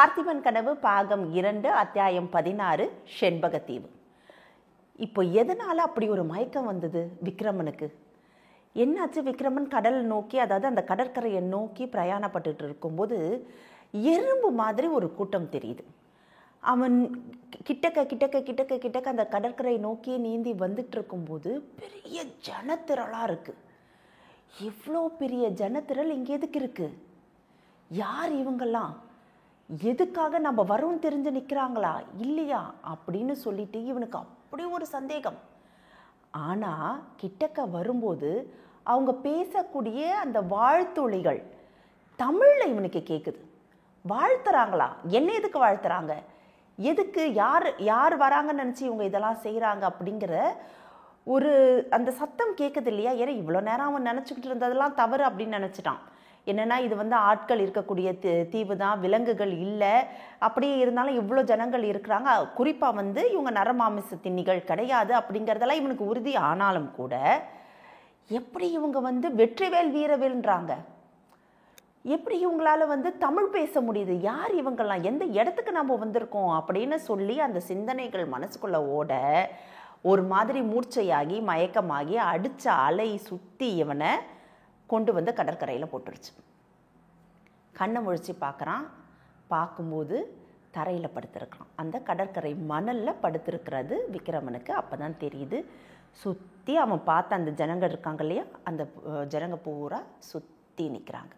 பார்த்திபன் கனவு பாகம் 2 அத்தியாயம் 16 செண்பகத்தீவு. இப்போ எதனால அப்படி ஒரு மயக்கம் வந்தது விக்ரமனுக்கு? என்னாச்சு? விக்ரமன் கடல் நோக்கி, அதாவது அந்த கடற்கரையை நோக்கி பிரயாணப்பட்டு இருக்கும்போது எறும்பு மாதிரி ஒரு கூட்டம் தெரியுது. அவன் கிட்டக்க அந்த கடற்கரை நோக்கி நீந்தி வந்துட்டு இருக்கும்போது பெரிய ஜனத்திரளாக இருக்குது. இவ்வளோ பெரிய ஜனத்திரள் இங்கே எதுக்கு இருக்குது? யார் இவங்கெல்லாம்? எதுக்காக நம்ம வரோம் தெரிஞ்சு நிற்கிறாங்களா இல்லையா அப்படின்னு சொல்லிட்டு இவனுக்கு அப்படி ஒரு சந்தேகம். ஆனால் கிட்டக்க வரும்போது அவங்க பேசக்கூடிய அந்த வாழ்த்துளிகள் தமிழில் இவனுக்கு கேட்குது. வாழ்த்துறாங்களா? என்ன எதுக்கு வாழ்த்துறாங்க? எதுக்கு? யார் வராங்கன்னு நினச்சி இவங்க இதெல்லாம் செய்கிறாங்க அப்படிங்கிற ஒரு அந்த சத்தம் கேட்குது இல்லையா? ஏன்னா இவ்வளோ நேரம் அவன் நினச்சிக்கிட்டு இருந்ததெல்லாம் தவறு அப்படின்னு நினச்சிட்டான். என்னென்னா இது ஆட்கள் இருக்கக்கூடிய தீவு தான், விலங்குகள் இல்லை. அப்படியே இருந்தாலும் இவ்வளோ ஜனங்கள் இருக்கிறாங்க. குறிப்பாக இவங்க நரமாமிச தின்னிகள் கிடையாது அப்படிங்கிறதெல்லாம் இவனுக்கு உறுதி. ஆனாலும் கூட எப்படி இவங்க வெற்றிவேல் வீரவேல்ன்றாங்க? எப்படி இவங்களால தமிழ் பேச முடியுது? யார் இவங்கெல்லாம்? எந்த இடத்துக்கு நம்ம வந்திருக்கோம் அப்படின்னு சொல்லி அந்த சிந்தனைகள் மனசுக்குள்ளே ஓட ஒரு மாதிரி மூர்ச்சையாகி மயக்கமாகி அடித்த அலை சுற்றி இவனை கொண்டு கடற்கரையில் போட்டுருச்சு. கண்ணை முழிச்சு பார்க்குறான். பார்க்கும்போது தரையில் படுத்திருக்கான். அந்த கடற்கரை மணலில் படுத்திருக்கிறது விக்ரமனுக்கு அப்போ தான் தெரியுது. சுற்றி அவன் பார்த்த அந்த ஜனங்கள் இருக்காங்க இல்லையா, அந்த ஜனங்க பூரா சுற்றி நிற்கிறாங்க.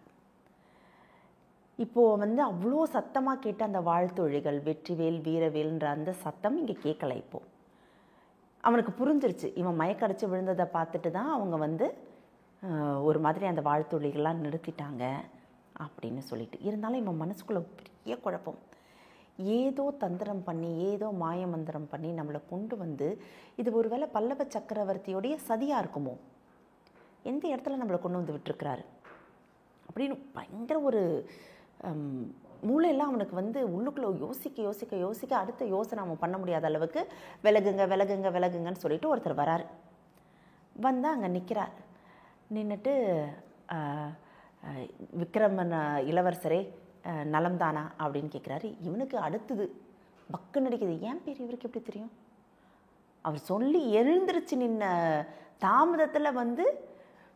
இப்போது அவ்வளோ சத்தமாக கேட்ட அந்த வாழ்த்தொழிகள் வெற்றிவேல் வீரவேல்ன்ற அந்த சத்தம் இங்கே கேட்கலை. இப்போது அவனுக்கு புரிஞ்சிருச்சு. இவன் மயக்கடிச்சு விழுந்ததை பார்த்துட்டு தான் அவங்க ஒரு மாதிரி அந்த வாழ்த்தொழிகள்லாம் நிறுத்திட்டாங்க அப்படின்னு சொல்லிட்டு. இருந்தாலும் இவன் மனசுக்குள்ளே பெரிய குழப்பம். ஏதோ தந்திரம் பண்ணி, ஏதோ மாயமந்திரம் பண்ணி நம்மளை கொண்டு இது ஒருவேளை பல்லவ சக்கரவர்த்தியோடைய சதியாக இருக்குமோ? எந்த இடத்துல நம்மளை கொண்டு விட்டுருக்கிறாரு அப்படின்னு பயங்கர ஒரு மூளையெல்லாம் அவனுக்கு உள்ளுக்குள்ளே யோசிக்க அடுத்த யோசனை அவன் பண்ண முடியாத அளவுக்கு விலகுங்கன்னு சொல்லிட்டு ஒருத்தர் வராரு. அங்கே நிற்கிறார். நின்றுட்டு விக்ரமன் இளவரசரே நலம்தானா அப்படின்னு கேட்குறாரு. இவனுக்கு அடுத்தது பக்கு நடிக்குது. ஏன் பேர் இவருக்கு எப்படி தெரியும்? அவர் சொல்லி எழுந்திருச்சு நின்ன தாமதத்தில்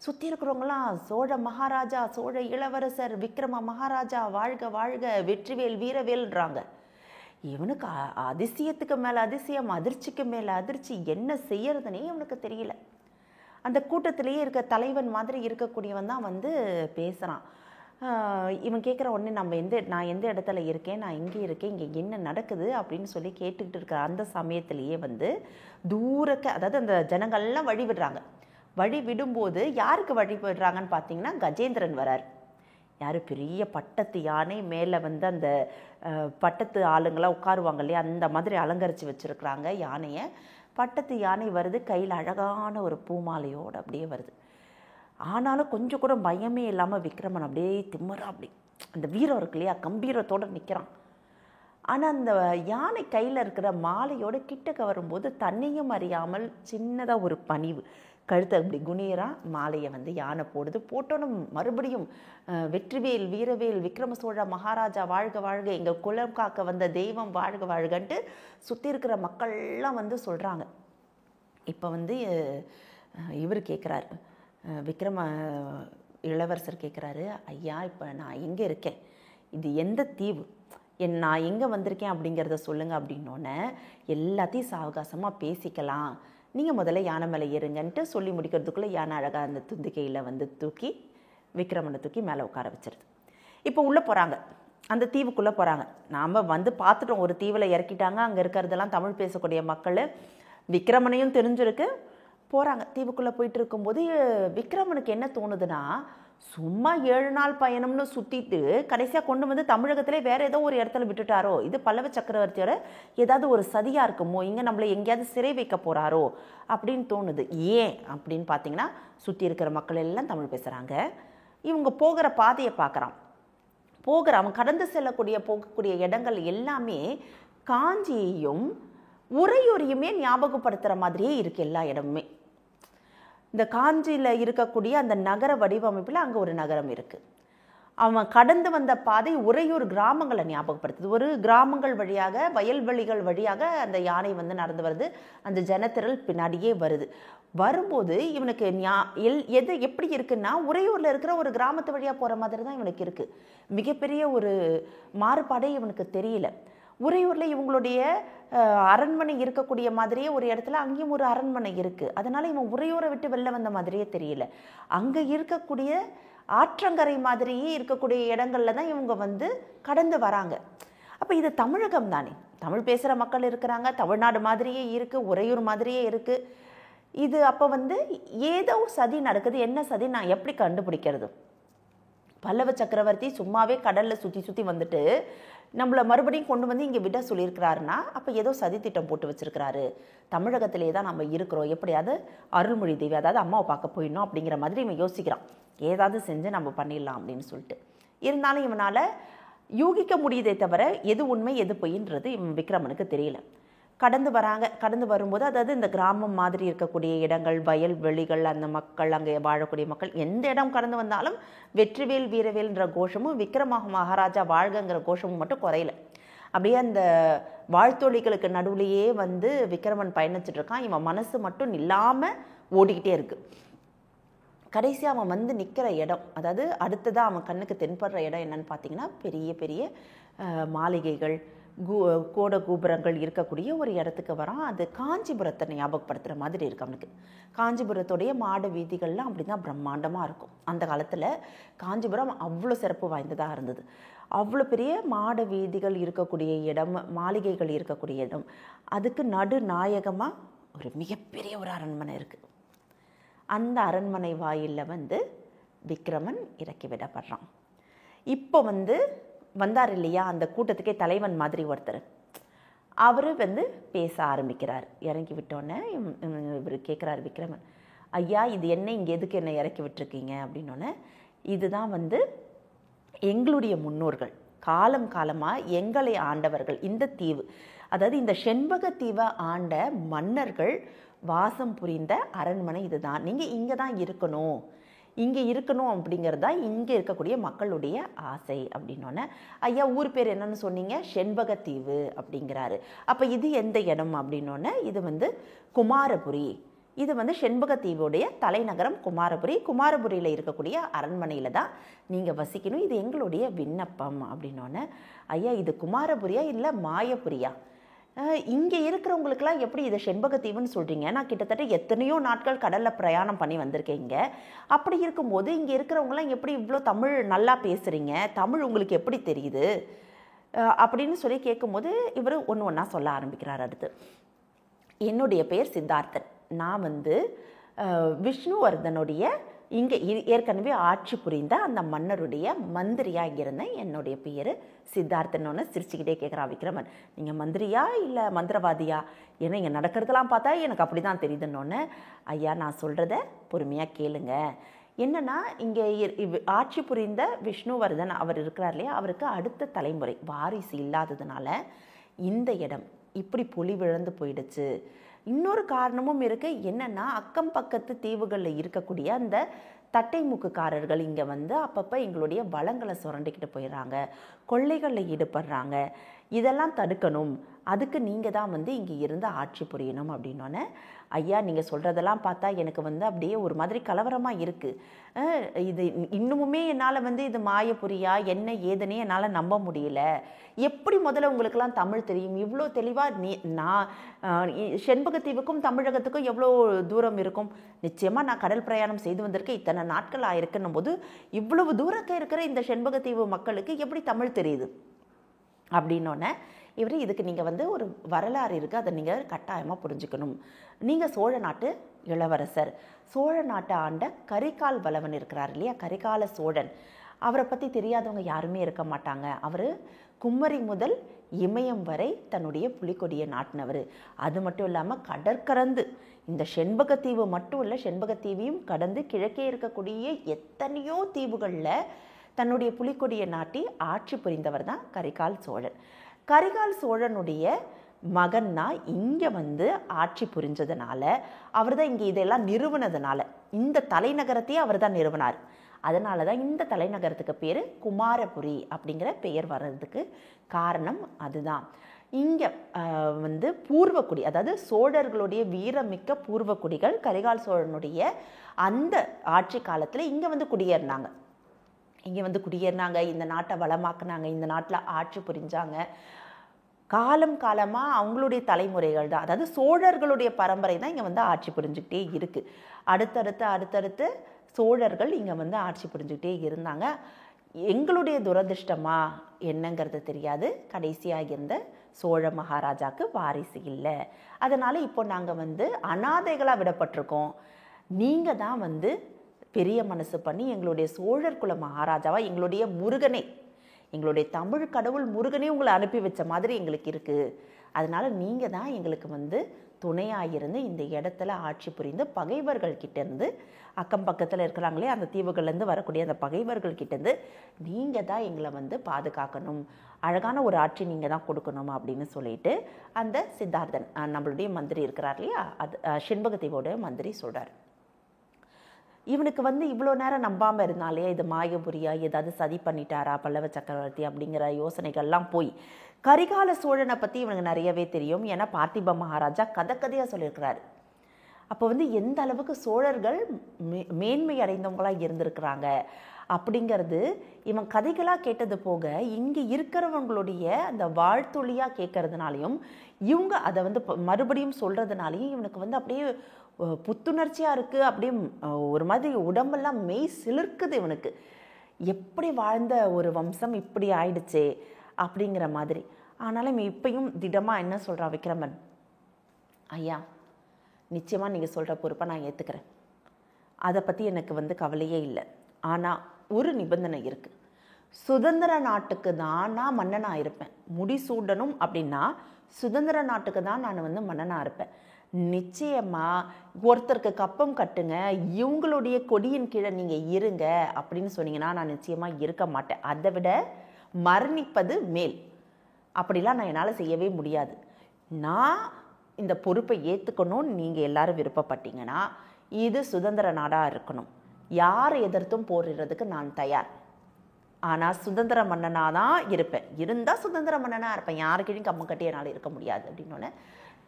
சுற்றி இருக்கிறவங்களாம் சோழ மகாராஜா, சோழ இளவரசர், விக்ரம மகாராஜா வாழ்க வாழ்க, வெற்றிவேல் வீரவேல்ன்றாங்க. இவனுக்கு அதிசயத்துக்கு மேலே அதிசயம், அதிர்ச்சிக்கு மேலே அதிர்ச்சி. என்ன செய்யறதுனே இவனுக்கு தெரியல. அந்த கூட்டத்திலேயே இருக்க தலைவன் மாதிரி இருக்கக்கூடியவன் தான் பேசுகிறான். இவன் கேட்குற உடனே நான் எந்த இடத்துல இருக்கேன், நான் இங்கே இருக்கேன், இங்கே என்ன நடக்குது அப்படின்னு சொல்லி கேட்டுக்கிட்டு இருக்கிற அந்த சமயத்திலேயே தூரக்க, அதாவது அந்த ஜனங்கள்லாம் வழி விடுறாங்க. வழி விடும்போது யாருக்கு வழி விடுறாங்கன்னு பார்த்தீங்கன்னா கஜேந்திரன் வரார். யார்? பெரிய பட்டத்து யானை மேலே அந்த பட்டத்து ஆளுங்களாம் உட்காருவாங்க இல்லையா, அந்த மாதிரி அலங்கரித்து வச்சுருக்குறாங்க யானையை. பட்டத்து யானை வருது, கையில் அழகான ஒரு பூமாலையோடு அப்படியே வருது. ஆனாலும் கொஞ்சம் கூட பயமே இல்லாமல் விக்ரமன் அப்படியே திம்மரா அப்படி அந்த வீரம் இருக்கு இல்லையா, கம்பீரத்தோடு நிற்கிறான். ஆனால் அந்த யானை கையில் இருக்கிற மாலையோடு கிட்டக்க வரும்போது தன்னையும் அறியாமல் சின்னதாக ஒரு பணிவு, கழுத்தை அப்படி குனியராக மாலையை யானை போடுது. போட்டோன்னு மறுபடியும் வெற்றிவேல் வீரவேல் விக்ரம சோழ மகாராஜா வாழ்க வாழ்க, எங்கள் குலம் காக்க வந்த தெய்வம் வாழ்க வாழ்கன்ட்டு சுற்றி இருக்கிற மக்கள்லாம் சொல்கிறாங்க. இப்போ இவர் கேட்குறாரு, விக்ரம இளவரசர் கேட்குறாரு, ஐயா இப்போ நான் எங்கே இருக்கேன், இது எந்த தீவு, நான் எங்கே வந்திருக்கேன் அப்படிங்கிறத சொல்லுங்கள் அப்படின்னோடனே எல்லாத்தையும் சாவகாசமாக பேசிக்கலாம், நீங்கள் முதல்ல யானை மேலே ஏறுங்கன்ட்டு சொல்லி முடிக்கிறதுக்குள்ளே யானை அழகாக அந்த துந்திக்கையில் தூக்கி விக்ரமனை தூக்கி மேலே உட்கார வச்சிருது. இப்போ உள்ளே போகிறாங்க, அந்த தீவுக்குள்ளே போகிறாங்க. நாம் பார்த்துட்டோம், ஒரு தீவில் இறக்கிட்டாங்க, அங்கே இருக்கிறதெல்லாம் தமிழ் பேசக்கூடிய மக்கள். விக்ரமனையும் தெரிஞ்சிருக்கு. போகிறாங்க. தீவுக்குள்ளே போயிட்டு இருக்கும்போது விக்ரமனுக்கு என்ன தோணுதுன்னா, சும்மா 7 நாள் பயணம்னு சுற்றிட்டு கடைசியாக கொண்டு தமிழகத்திலே வேறு ஏதோ ஒரு இடத்துல விட்டுட்டாரோ, இது பல்லவ சக்கரவர்த்தியோட ஏதாவது ஒரு சதியாக இருக்குமோ, இங்கே நம்மளை எங்கேயாவது சிறை வைக்க போகிறாரோ அப்படின்னு தோணுது. ஏன் அப்படின்னு பார்த்தீங்கன்னா, சுற்றி இருக்கிற மக்கள் எல்லாம் தமிழ் பேசுகிறாங்க. இவங்க போகிற பாதையை பார்க்குறான். அவன் கடந்து போகக்கூடிய இடங்கள் எல்லாமே காஞ்சியையும் உறையூரையுமே ஞாபகப்படுத்துகிற மாதிரியே இருக்குது எல்லா இடமுமே. இந்த காஞ்சியில் இருக்கக்கூடிய அந்த நகர வடிவமைப்பில் அங்கே ஒரு நகரம் இருக்குது. அவன் கடந்து வந்த பாதை உறையூர் கிராமங்களை ஞாபகப்படுத்துது. ஒரு கிராமங்கள் வழியாக, வயல்வெளிகள் வழியாக அந்த யானை வந்து நடந்து வருது. அந்த ஜனத்திரள் பின்னாடியே வருது. வரும்போது இவனுக்கு எது எப்படி இருக்குன்னா, உறையூரில் இருக்கிற ஒரு கிராமத்து வழியாக போகிற மாதிரி தான் இவனுக்கு இருக்குது. மிகப்பெரிய ஒரு மாறுபாடே இவனுக்கு தெரியல. உறையூரில் இவங்களுடைய அரண்மனை இருக்கக்கூடிய மாதிரியே ஒரு இடத்துல அங்கேயும் ஒரு அரண்மனை இருக்குது. அதனால் இவன் உறையூரை விட்டு வெளில வந்த மாதிரியே தெரியல. அங்கே இருக்கக்கூடிய ஆற்றங்கரை மாதிரியே இருக்கக்கூடிய இடங்கள்ல தான் இவங்க வந்து கடந்து வராங்க. அப்போ இது தமிழகம் தானே, தமிழ் பேசுகிற மக்கள் இருக்கிறாங்க, தமிழ்நாடு மாதிரியே இருக்குது, உறையூர் மாதிரியே இருக்குது. இது அப்போ வந்து ஏதோ சதி நடக்குது. என்ன சதி நான் எப்படி கண்டுபிடிக்கிறது? பல்லவ சக்கரவர்த்தி சும்மாவே கடலில் சுற்றி சுற்றி வந்துட்டு நம்மளை மறுபடியும் கொண்டு வந்து இங்கே விட சொல்லியிருக்கிறாருன்னா, அப்போ ஏதோ சதி திட்டம் போட்டு வச்சுருக்கிறாரு. தமிழகத்திலே தான் நம்ம இருக்கிறோம், எப்படியாவது அருள்மொழி தேவி அதாவது அம்மாவை பார்க்க போயிடணும் அப்படிங்கிற மாதிரி இவன் யோசிக்கிறான். ஏதாவது செஞ்சு நம்ம பண்ணிடலாம் அப்படின்னு சொல்லிட்டு. இருந்தாலும் இவனால் யூகிக்க முடியுதே தவிர எது உண்மை எது பொய்ன்றது இவன் விக்ரமனுக்கு தெரியல. கடந்து வராங்க. கடந்து வரும்போது அதாவது இந்த கிராமம் மாதிரி இருக்கக்கூடிய இடங்கள், வயல் வெளிகள், அந்த மக்கள், அங்கே வாழக்கூடிய மக்கள், எந்த இடம் கடந்து வந்தாலும் வெற்றிவேல் வீரவேல்ன்ற கோஷமும் விக்ரம மகாராஜா வாழ்கங்கிற கோஷமும் மட்டும் குறையல. அப்படியே அந்த வாழ்த்தொழிகளுக்கு நடுவுலையே வந்து விக்ரமன் பயணிச்சுட்டு இருக்கான். இவன் மனசு மட்டும் இல்லாமல் ஓடிக்கிட்டே இருக்கு. கடைசியாக அவன் வந்து நிற்கிற இடம், அதாவது அடுத்ததாக அவன் கண்ணுக்கு தென்படுற இடம் என்னன்னு பார்த்தீங்கன்னா, பெரிய பெரிய மாளிகைகள், கோட கோபுரங்கள் இருக்கக்கூடிய ஒரு இடத்துக்கு வரான். அது காஞ்சிபுரத்தை ஞாபகப்படுத்துகிற மாதிரி இருக்கு அவனுக்கு. காஞ்சிபுரத்துடைய மாட வீதிகள்லாம் அப்படி தான் பிரம்மாண்டமாக இருக்கும். அந்த காலத்தில் காஞ்சிபுரம் அவ்வளோ சிறப்பு வாய்ந்ததாக இருந்தது. அவ்வளோ பெரிய மாட வீதிகள் இருக்கக்கூடிய இடம், மாளிகைகள் இருக்கக்கூடிய இடம். அதுக்கு நடுநாயகமாக ஒரு மிகப்பெரிய ஒரு அரண்மனை இருக்குது. அந்த அரண்மனை வாயிலில் வந்து விக்ரமன் இறக்கி விடப்படுறான். இப்போ வந்து வந்தார் இல்லையா அந்த கூட்டத்துக்கே தலைவன் மாதிரி ஒருத்தர், அவர் வந்து பேச ஆரம்பிக்கிறார். இறக்கி விட்டோன்னே இவர் கேட்குறாரு விக்ரமன், ஐயா இது என்ன, இங்கே எதுக்கு என்ன இறக்கி விட்டுருக்கீங்க அப்படின்னோடனே, இதுதான் வந்து எங்களுடைய முன்னோர்கள் காலம் காலமாக எங்களை ஆண்டவர்கள், இந்த தீவு அதாவது இந்த செண்பக தீவை ஆண்ட மன்னர்கள் வாசம் புரிந்த அரண்மனை இதுதான், நீங்கள் இங்கே தான் இருக்கணும், இங்கே இருக்கணும் அப்படிங்கிறது தான் இங்கே இருக்கக்கூடிய மக்களுடைய ஆசை அப்படின்னோடனே, ஐயா ஊர் பேர் என்னன்னு சொன்னீங்க, செண்பகத்தீவு அப்படிங்கிறாரு. அப்போ இது எந்த இடம் அப்படின்னோடனே, இது வந்து குமாரபுரி, இது வந்து செண்பகத்தீவுடைய தலைநகரம் குமாரபுரி, குமாரபுரியில் இருக்கக்கூடிய அரண்மனையில் தான் நீங்கள் வசிக்கணும், இது எங்களுடைய விண்ணப்பம் அப்படின்னோடனே, ஐயா இது குமாரபுரியா இல்லை மாயபுரியா, இங்கே இருக்கிறவங்களுக்கெல்லாம் எப்படி இதை செண்பகத்தீவுன்னு சொல்கிறீங்க, நான் கிட்டத்தட்ட எத்தனையோ நாட்கள் கடலில் பிரயாணம் பண்ணி வந்திருக்கேங்க, அப்படி இருக்கும்போது இங்கே இருக்கிறவங்களாம் எப்படி இவ்வளோ தமிழ் நல்லா பேசுகிறீங்க, தமிழ் உங்களுக்கு எப்படி தெரியுது அப்படின்னு சொல்லி கேட்கும்போது இவர் ஒன்று ஒன்றா சொல்ல ஆரம்பிக்கிறார். அடுத்து, என்னுடைய பெயர் சித்தார்த்தன், நான் வந்து விஷ்ணுவர்தனுடைய இங்கே ஏற்கனவே ஆட்சி புரிந்த அந்த மன்னருடைய மந்திரியாக இருந்தேன், என்னுடைய பேர் சித்தார்த்தன்னு சிரிச்சுக்கிட்டே கேட்குறா விக்ரமன். நீங்கள் மந்திரியா இல்லை மந்திரவாதியா, ஏன்னா இங்கே நடக்கிறதெல்லாம் பார்த்தா எனக்கு அப்படி தான் தெரியுதுன்னொன்னே, ஐயா நான் சொல்கிறத பொறுமையாக கேளுங்க, என்னென்னா இங்கே ஆட்சி புரிந்த விஷ்ணுவர்தன் அவர் இருக்கிறார் இல்லையா, அவருக்கு அடுத்த தலைமுறை வாரிசு இல்லாததுனால இந்த இடம் இப்படி பொலிவிழந்து போயிடுச்சு. இன்னொரு காரணமும் இருக்குது, என்னென்னா அக்கம் பக்கத்து தீவுகளில் இருக்கக்கூடிய அந்த தட்டை மூக்குக்காரர்கள் இங்கே வந்து அப்பப்போ எங்களுடைய வளங்களை சுரண்டிக்கிட்டு போயிடுறாங்க, கொள்ளைகளில் ஈடுபடுறாங்க, இதெல்லாம் தடுக்கணும், அதுக்கு நீங்கள் தான் வந்து இங்கே இருந்து ஆட்சி புரியணும் அப்படின்னோடனே, ஐயா நீங்கள் சொல்கிறதெல்லாம் பார்த்தா எனக்கு வந்து அப்படியே ஒரு மாதிரி கலவரமாக இருக்குது, இது இன்னுமுமே என்னால் வந்து இது மாயப்புரியா என்ன ஏதுன்னே என்னால் நம்ப முடியல, எப்படி முதல்ல உங்களுக்கெல்லாம் தமிழ் தெரியும், இவ்வளோ தெளிவாக நான் செண்பகத்தீவுக்கும் தமிழகத்துக்கும் எவ்வளோ தூரம் இருக்கும், நிச்சயமாக நான் கடல் பிரயாணம் செய்து வந்திருக்கேன், இத்தனை நாட்கள் ஆயிருக்குன்னும் போது இவ்வளவு தூரத்தில் இருக்கிற இந்த செண்பகத்தீவு மக்களுக்கு எப்படி தமிழ் தெரியுது அப்படின்னோடனே, இவர் இதுக்கு நீங்கள் வந்து ஒரு வரலாறு இருக்குது, அதை நீங்கள் கட்டாயமாக புரிஞ்சுக்கணும், நீங்கள் சோழ நாட்டு இளவரசர், சோழ நாட்டை ஆண்ட கரிகால் வளவன் இருக்கிறார் இல்லையா, கரிகால சோழன், அவரை பற்றி தெரியாதவங்க யாருமே இருக்க மாட்டாங்க. அவர் குமரி முதல் இமயம் வரை தன்னுடைய புலிக்கொடியை நாட்டினவர். அது மட்டும் இல்லாமல் கடற்கடந்து இந்த செண்பகத்தீவு மட்டும் இல்லை, செண்பகத்தீவையும் கடந்து கிழக்கே இருக்கக்கூடிய எத்தனையோ தீவுகளில் தன்னுடைய புலிக்கொடியை நாட்டி ஆட்சி புரிந்தவர் தான் கரிகால் சோழன். கரிகால் சோழனுடைய மகன்னா இங்கே வந்து ஆட்சி புரிஞ்சதுனால, அவர் தான் இங்கே இதெல்லாம் நிறுவனதுனால, இந்த தலைநகரத்தையே அவர் தான் நிறுவனார். அதனால தான் இந்த தலைநகரத்துக்கு பேர் குமாரபுரி அப்படிங்கிற பெயர் வர்றதுக்கு காரணம் அதுதான். இங்கே வந்து பூர்வக்குடி, அதாவது சோழர்களுடைய வீரமிக்க பூர்வக்குடிகள் கரிகால் சோழனுடைய அந்த ஆட்சி காலத்தில் இங்கே வந்து குடியேறினாங்க. இந்த நாட்டை வளமாக்குனாங்க, இந்த நாட்டில் ஆட்சி புரிஞ்சாங்க. காலம் காலமாக அவங்களுடைய தலைமுறைகள் தான், அதாவது சோழர்களுடைய பரம்பரை தான் இங்கே வந்து ஆட்சி புரிஞ்சுக்கிட்டே இருக்குது. அடுத்தடுத்து சோழர்கள் இங்கே வந்து ஆட்சி புரிஞ்சுக்கிட்டே இருந்தாங்க. எங்களுடைய துரதிர்ஷ்டமா என்னங்கிறது தெரியாது, கடைசியாக இருந்த சோழ மகாராஜாவுக்கு வாரிசு இல்லை. அதனால் இப்போ நாங்கள் வந்து அனாதைகளாக விடப்பட்டிருக்கோம். நீங்கள் தான் வந்து பெரிய மனசு பண்ணி எங்களுடைய சோழர் குல மகாராஜாவாக எங்களுடைய முருகனே, எங்களுடைய தமிழ் கடவுள் முருகனே உங்களை அனுப்பி வச்ச மாதிரி எங்களுக்கு இருக்குது. அதனால் நீங்கள் தான் எங்களுக்கு வந்து துணையாக இருந்து இந்த இடத்துல ஆட்சி புரிந்து பகைவர்கள்கிட்டேருந்து, அக்கம் பக்கத்தில் இருக்கிறாங்களே அந்த தீவுகள்லேருந்து வரக்கூடிய அந்த பகைவர்கள்கிட்டேருந்து நீங்கள் தான் எங்களை வந்து பாதுகாக்கணும், அழகான ஒரு ஆட்சி நீங்கள் தான் கொடுக்கணும் அப்படின்னு சொல்லிட்டு அந்த சித்தார்த்தன் நம்மளுடைய மந்திரி இருக்கிறார் இல்லையா, அது செண்பகத்தீவோட மந்திரி சொல்கிறார். இவனுக்கு வந்து இவ்வளோ நேரம் நம்பாமல் இருந்தாலே இது மாயபுரியா, ஏதாவது சதி பண்ணிட்டாரா பல்லவ சக்கரவர்த்தி அப்படிங்கிற யோசனைகள்லாம் போய் கரிகால சோழனை பற்றி இவனுக்கு நிறையவே தெரியும். ஏன்னா பார்த்திப மகாராஜா கதையாக சொல்லியிருக்கிறாரு. அப்போ வந்து எந்த அளவுக்கு சோழர்கள் மேன்மை அடைந்தவங்களாக இருந்திருக்கிறாங்க அப்படிங்கிறது இவன் கதைகளாக கேட்டது போக இங்கே இருக்கிறவங்களுடைய அந்த வாழ்த்தொழியாக கேட்கறதுனாலையும் இவங்க அதை வந்து மறுபடியும் சொல்கிறதுனாலையும் இவனுக்கு வந்து அப்படியே புத்துணர்ச்சியாக இருக்குது. அப்படியே ஒரு மாதிரி உடம்பெல்லாம் மெய் சிலிர்க்குது இவனுக்கு. எப்படி வாழ்ந்த ஒரு வம்சம் இப்படி ஆயிடுச்சே அப்படிங்கிற மாதிரி. ஆனாலும் இப்பயும் திடமாக என்ன சொல்கிறா விக்ரமன், ஐயா நிச்சயமாக நீங்கள் சொல்கிற பொறுப்பை நான் ஏற்றுக்கிறேன், அதை பற்றி எனக்கு வந்து கவலையே இல்லை. ஆனால் ஒரு நிபந்தனை இருக்குது, சுதந்திர நாட்டுக்கு தான் நான் மன்னனாக இருப்பேன். முடிசூடணும் அப்படின்னா சுதந்திர நாட்டுக்கு தான் நான் வந்து மன்னனாக இருப்பேன். நிச்சயமாக ஒருத்தருக்கு கப்பம் கட்டுங்க, இவங்களுடைய கொடியின் கீழே நீங்கள் இருங்க அப்படின்னு சொன்னீங்கன்னா நான் நிச்சயமாக இருக்க மாட்டேன். அதை விட மரணிப்பது மேல். அப்படிலாம் நான் என்னால் செய்யவே முடியாது. நான் இந்த பொறுப்பை ஏற்றுக்கணும்னு நீங்கள் எல்லாரும் விருப்பப்பட்டீங்கன்னா இது சுதந்திர நாடாக இருக்கணும். யார் எதிர்த்தும் போரிடுறதுக்கு நான் தயார். ஆனால் சுதந்திர மன்னனாக தான் இருப்பேன். இருந்தால் சுதந்திர மன்னனாக இருப்பேன், யாருக்கிட்டையும் கம்ம கட்டி என்னால் இருக்க முடியாது அப்படின்னோடனே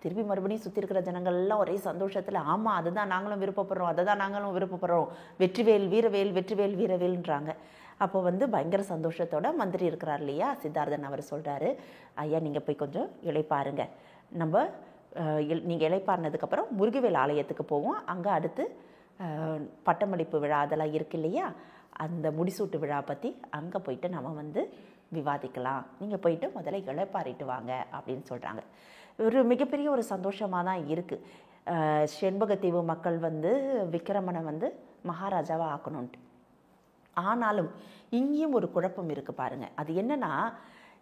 திருப்பி மறுபடியும் சுற்றி இருக்கிற ஜனங்கள்லாம் ஒரே சந்தோஷத்தில், ஆமாம் அதுதான் நாங்களும் விருப்பப்படுறோம், அதை தான் நாங்களும் விருப்பப்படுறோம், வெற்றிவேல் வீரவேல் வெற்றிவேல் வீரவேல்ன்றாங்க. அப்போ வந்து பயங்கர சந்தோஷத்தோட மந்திரி இருக்கிறார் இல்லையா சித்தார்த்தன், அவர் சொல்கிறாரு, ஐயா நீங்கள் போய் கொஞ்சம் இளைப்பாருங்க, நம்ம நீங்கள் இளைப்பாறினதுக்கப்புறம் முருகவேல் ஆலயத்துக்கு போவோம், அங்கே அடுத்து பட்டமளிப்பு விழா அதெல்லாம் இருக்கு இல்லையா, அந்த முடிசூட்டு விழா பற்றி அங்கே போயிட்டு நம்ம வந்து விவாதிக்கலாம், நீங்கள் போயிட்டு முதல்ல இளைப்பாறிட்டு வாங்க அப்படின்னு சொல்கிறாங்க. ஒரு மிகப்பெரிய ஒரு சந்தோஷமாக தான் இருக்குது. செண்பகத்தீவு மக்கள் வந்து விக்ரமனை வந்து மகாராஜாவாக ஆக்கணுன்ட்டு. ஆனாலும் இங்கேயும் ஒரு குழப்பம் இருக்குது பாருங்கள். அது என்னன்னா,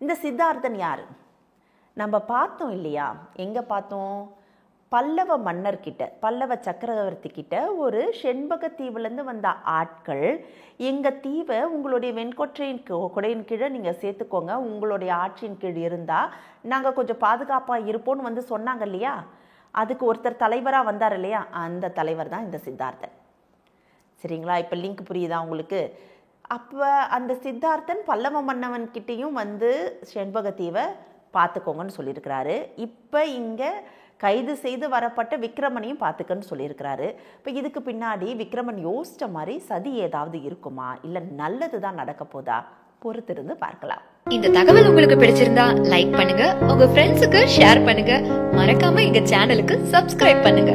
இந்த சித்தார்த்தன் யார் நம்ம பார்த்தோம் இல்லையா, எங்கே பார்த்தோம், பல்லவ மன்னர்கிட்ட, பல்லவ சக்கரவர்த்தி கிட்ட ஒரு செண்பகத்தீவுலேருந்து வந்த ஆட்கள் எங்கள் தீவை உங்களுடைய வெண்கொற்றையின் கொடையின் கீழே நீங்கள் சேர்த்துக்கோங்க, உங்களுடைய ஆட்சியின் கீழ் இருந்தால் நாங்கள் கொஞ்சம் பாதுகாப்பாக இருப்போம்னு வந்து சொன்னாங்க இல்லையா, அதுக்கு ஒருத்தர் தலைவராக வந்தார் இல்லையா, அந்த தலைவர் தான் இந்த சித்தார்த்தன். சரிங்களா, இப்போ லிங்க் புரியுதா உங்களுக்கு? அப்போ அந்த சித்தார்த்தன் பல்லவ மன்னவன்கிட்டையும் வந்து செண்பகத்தீவை பார்த்துக்கோங்கன்னு சொல்லியிருக்கிறாரு. இப்போ இங்கே கைது செய்து வரப்பட்ட விக்ரமனையும் பார்த்துக்கன்னு சொல்லியிருக்கிறாரு. இப்போ இதுக்கு பின்னாடி விக்ரமன் யோசித்த மாதிரி சதி ஏதாவது இருக்குமா, இல்லை நல்லது தான் நடக்க போதா, பொறுத்திருந்து பார்க்கலாம். இந்த தகவல் உங்களுக்கு பிடிச்சிருந்தா லைக் பண்ணுங்க, உங்க ஃப்ரெண்ட்ஸுக்கு ஷேர் பண்ணுங்க, மறக்காம எங்க சேனலுக்கு சப்ஸ்கிரைப் பண்ணுங்க.